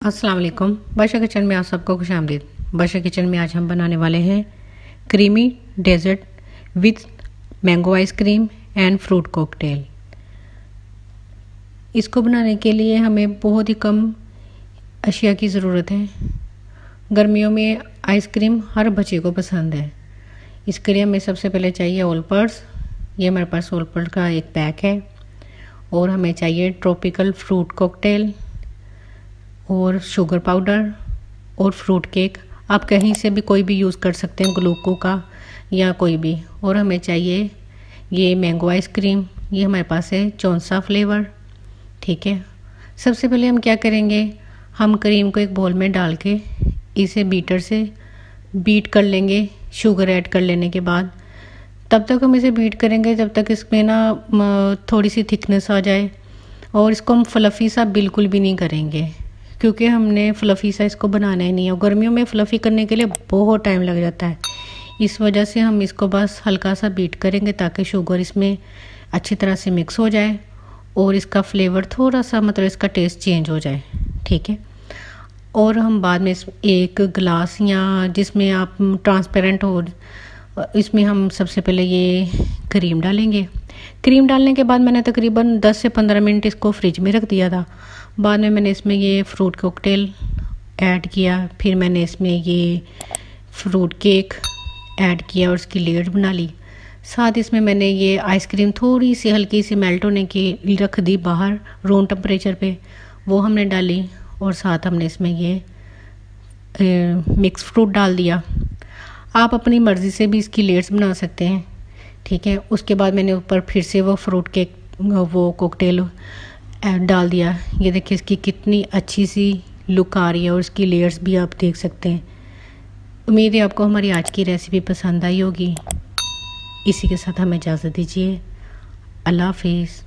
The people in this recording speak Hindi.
अस्सलाम वालेकुम। बादशाह किचन में आप सबको खुशामदीद। बादशाह किचन में आज हम बनाने वाले हैं creamy dessert with mango ice cream and fruit cocktail. इसको बनाने के लिए हमें बहुत ही कम अशिया की ज़रूरत है। गर्मियों में आइसक्रीम हर बच्चे को पसंद है। इसके लिए हमें सबसे पहले चाहिए ओलपर्स। ये हमारे पास ओलपर्स का एक पैक है। और हमें चाहिए ट्रॉपिकल फ्रूट कॉकटेल और शुगर पाउडर और फ्रूट केक। आप कहीं से भी कोई भी यूज़ कर सकते हैं, ग्लूको का या कोई भी। और हमें चाहिए ये मैंगो आइसक्रीम। ये हमारे पास है चौंसा फ्लेवर। ठीक है, सबसे पहले हम क्या करेंगे, हम क्रीम को एक बोल में डाल के इसे बीटर से बीट कर लेंगे। शुगर ऐड कर लेने के बाद तब तक हम इसे बीट करेंगे जब तक इसमें ना थोड़ी सी थिकनेस आ जाए। और इसको हम फ्लफ़ी सा बिल्कुल भी नहीं करेंगे, क्योंकि हमने फ्लफ़ी सा इसको बनाना ही नहीं है। और गर्मियों में फ्लफ़ी करने के लिए बहुत टाइम लग जाता है। इस वजह से हम इसको बस हल्का सा बीट करेंगे ताकि शुगर इसमें अच्छी तरह से मिक्स हो जाए और इसका फ्लेवर थोड़ा सा इसका टेस्ट चेंज हो जाए। ठीक है, और हम बाद में एक गिलास या जिसमें आप ट्रांसपेरेंट हो, इसमें हम सबसे पहले ये क्रीम डालेंगे। क्रीम डालने के बाद मैंने तकरीबन 10 से 15 मिनट इसको फ्रिज में रख दिया था। बाद में मैंने इसमें ये फ्रूट कॉकटेल ऐड किया, फिर मैंने इसमें ये फ्रूट केक ऐड किया और उसकी लेयर बना ली। साथ इसमें मैंने ये आइसक्रीम थोड़ी सी हल्की सी मेल्ट होने की रख दी बाहर रूम टेम्परेचर पे, वो हमने डाली। और साथ हमने इसमें ये मिक्स फ्रूट डाल दिया। आप अपनी मर्ज़ी से भी इसकी लेयर्स बना सकते हैं। ठीक है, उसके बाद मैंने ऊपर फिर से वो फ्रूट केक वो कॉकटेल डाल दिया। ये देखिए इसकी कितनी अच्छी सी लुक आ रही है और इसकी लेयर्स भी आप देख सकते हैं। उम्मीद है आपको हमारी आज की रेसिपी पसंद आई होगी। इसी के साथ हमें इजाज़त दीजिए। अल्लाह हाफिज़।